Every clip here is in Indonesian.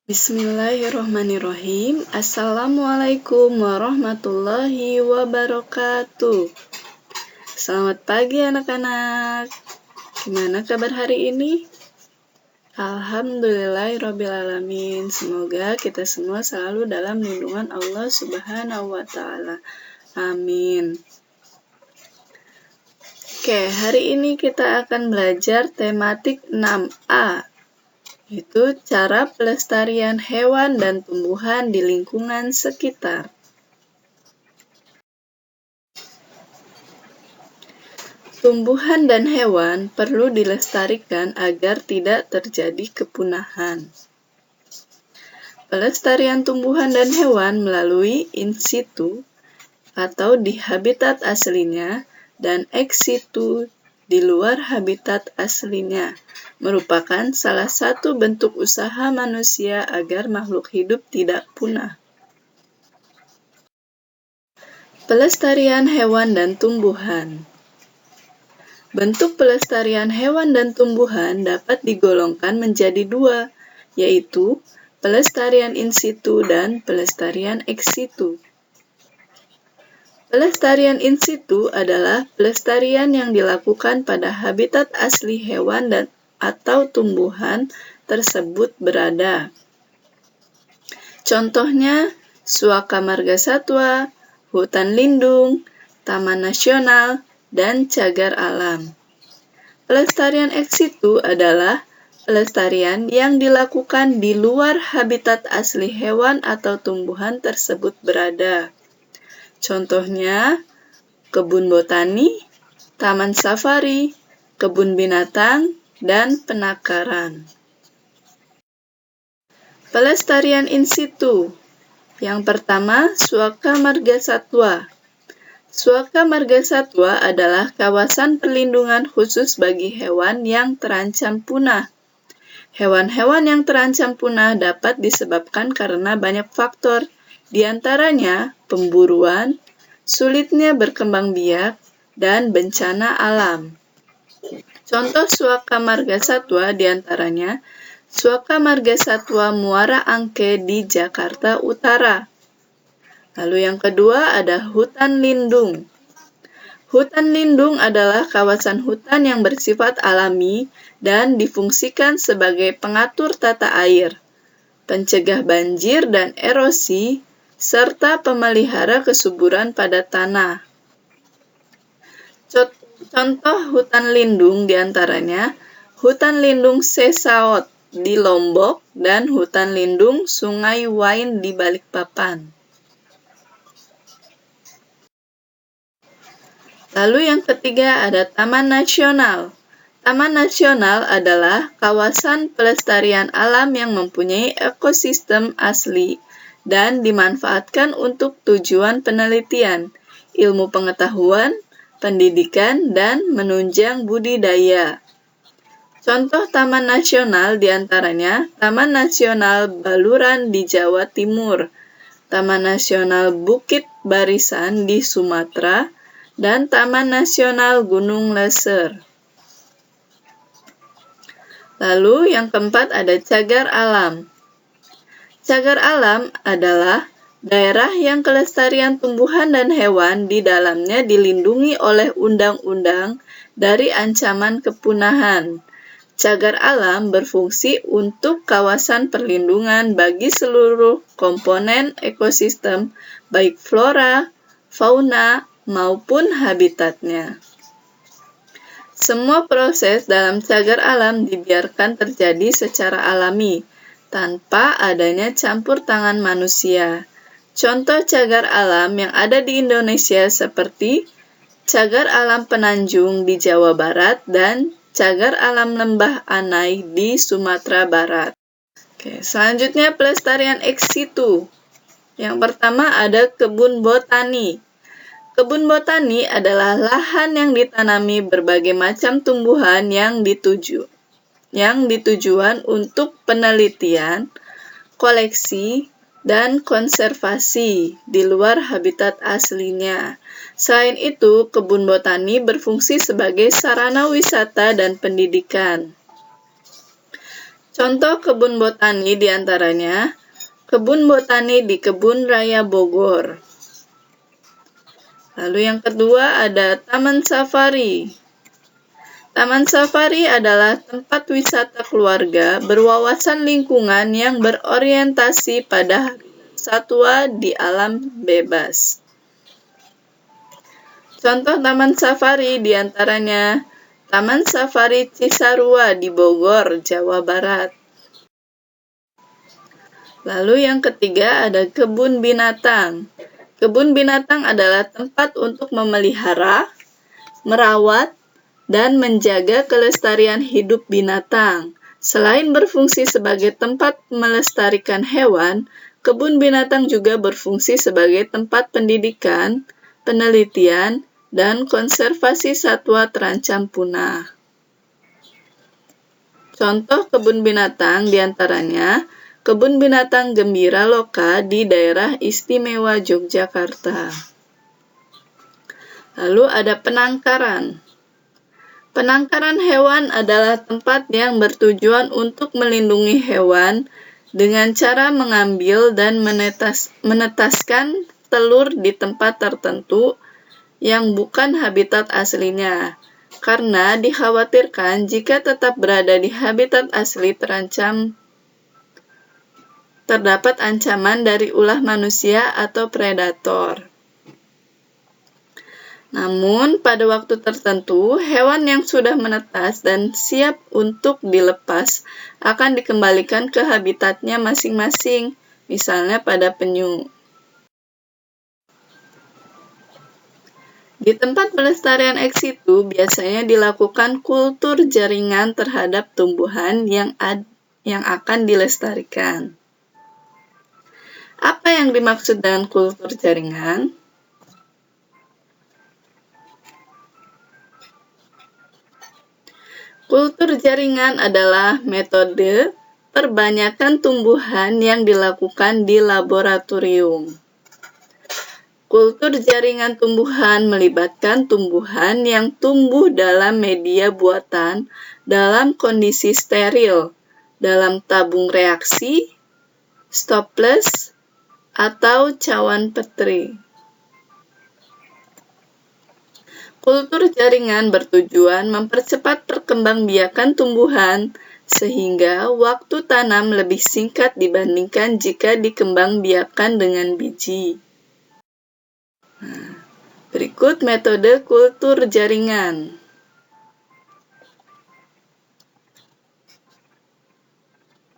Bismillahirrohmanirrohim. Assalamualaikum warahmatullahi wabarakatuh. Selamat pagi anak-anak. Gimana kabar hari ini? Alhamdulillahirrabbilalamin. Semoga kita semua selalu dalam lindungan Allah Subhanahu wa Ta'ala. Amin. Oke, hari ini kita akan belajar tematik 6A, yaitu cara pelestarian hewan dan tumbuhan di lingkungan sekitar. Tumbuhan dan hewan perlu dilestarikan agar tidak terjadi kepunahan. Pelestarian tumbuhan dan hewan melalui in situ atau di habitat aslinya dan ex situ di luar habitat aslinya merupakan salah satu bentuk usaha manusia agar makhluk hidup tidak punah. Pelestarian hewan dan tumbuhan. Bentuk pelestarian hewan dan tumbuhan dapat digolongkan menjadi dua, yaitu pelestarian in situ dan pelestarian ex situ. Pelestarian in situ adalah pelestarian yang dilakukan pada habitat asli hewan dan atau tumbuhan tersebut berada. Contohnya, Suaka Marga Satwa, hutan lindung, taman nasional, dan cagar alam. Pelestarian ex situ adalah pelestarian yang dilakukan di luar habitat asli hewan atau tumbuhan tersebut berada. Contohnya, kebun botani, taman safari, kebun binatang, dan penangkaran. Pelestarian in situ. Yang pertama, Suaka Marga Satwa. Suaka Marga Satwa adalah kawasan perlindungan khusus bagi hewan yang terancam punah. Hewan-hewan yang terancam punah dapat disebabkan karena banyak faktor, di antaranya pemburuan, sulitnya berkembang biak, dan bencana alam. Contoh Suaka Marga Satwa di antaranya Suaka Marga Satwa Muara Angke di Jakarta Utara. Lalu yang kedua ada hutan lindung. Hutan lindung adalah kawasan hutan yang bersifat alami dan difungsikan sebagai pengatur tata air, pencegah banjir dan erosi, serta pemelihara kesuburan pada tanah. Contoh hutan lindung diantaranya hutan lindung Sesaot di Lombok dan hutan lindung Sungai Wain di Balikpapan. Lalu yang ketiga ada Taman Nasional. Taman Nasional adalah kawasan pelestarian alam yang mempunyai ekosistem asli dan dimanfaatkan untuk tujuan penelitian, ilmu pengetahuan, pendidikan, dan menunjang budidaya. Contoh Taman Nasional diantaranya Taman Nasional Baluran di Jawa Timur, Taman Nasional Bukit Barisan di Sumatera, dan Taman Nasional Gunung Leser. Lalu yang keempat ada cagar alam. Cagar alam adalah daerah yang kelestarian tumbuhan dan hewan di dalamnya dilindungi oleh undang-undang dari ancaman kepunahan. Cagar alam berfungsi untuk kawasan perlindungan bagi seluruh komponen ekosistem, baik flora, fauna, maupun habitatnya. Semua proses dalam cagar alam dibiarkan terjadi secara alami, tanpa adanya campur tangan manusia. Contoh cagar alam yang ada di Indonesia seperti cagar alam Penanjung di Jawa Barat dan cagar alam Lembah Anai di Sumatera Barat. Oke, selanjutnya pelestarian ex situ. Yang pertama ada kebun botani. Kebun botani adalah lahan yang ditanami berbagai macam tumbuhan yang ditujuan untuk penelitian, koleksi, dan konservasi di luar habitat aslinya. Selain itu, kebun botani berfungsi sebagai sarana wisata dan pendidikan. Contoh kebun botani diantaranya kebun botani di Kebun Raya Bogor. Lalu yang kedua ada Taman Safari. Taman Safari adalah tempat wisata keluarga berwawasan lingkungan yang berorientasi pada satwa di alam bebas. Contoh Taman Safari diantaranya Taman Safari Cisarua di Bogor, Jawa Barat. Lalu yang ketiga ada kebun binatang. Kebun binatang adalah tempat untuk memelihara, merawat, dan menjaga kelestarian hidup binatang. Selain berfungsi sebagai tempat melestarikan hewan, kebun binatang juga berfungsi sebagai tempat pendidikan, penelitian, dan konservasi satwa terancam punah. Contoh kebun binatang diantaranya Kebun Binatang Gembira Loka di daerah istimewa Yogyakarta. Lalu ada penangkaran. Penangkaran hewan adalah tempat yang bertujuan untuk melindungi hewan dengan cara mengambil dan menetaskan telur di tempat tertentu yang bukan habitat aslinya, karena dikhawatirkan jika tetap berada di habitat asli terdapat ancaman dari ulah manusia atau predator. Namun, pada waktu tertentu, hewan yang sudah menetas dan siap untuk dilepas akan dikembalikan ke habitatnya masing-masing, misalnya pada penyu. Di tempat pelestarian ex situ biasanya dilakukan kultur jaringan terhadap tumbuhan yang akan dilestarikan. Apa yang dimaksud dengan kultur jaringan? Kultur jaringan adalah metode perbanyakan tumbuhan yang dilakukan di laboratorium. Kultur jaringan tumbuhan melibatkan tumbuhan yang tumbuh dalam media buatan dalam kondisi steril, dalam tabung reaksi, stopless, atau cawan petri. Kultur jaringan bertujuan mempercepat perkembangbiakan tumbuhan sehingga waktu tanam lebih singkat dibandingkan jika dikembangbiakan dengan biji. Berikut metode kultur jaringan.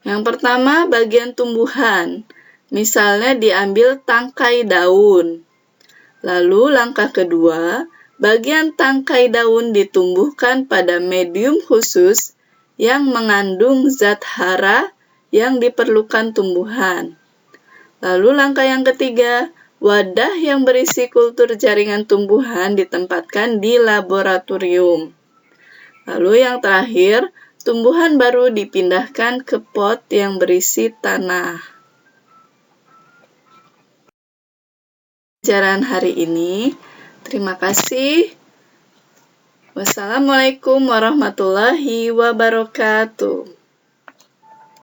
Yang pertama, bagian tumbuhan. Misalnya diambil tangkai daun. Lalu langkah kedua, bagian tangkai daun ditumbuhkan pada medium khusus yang mengandung zat hara yang diperlukan tumbuhan. Lalu langkah yang ketiga, wadah yang berisi kultur jaringan tumbuhan ditempatkan di laboratorium. Lalu yang terakhir, tumbuhan baru dipindahkan ke pot yang berisi tanah. Pelajaran hari ini. Terima kasih. Wassalamualaikum warahmatullahi wabarakatuh.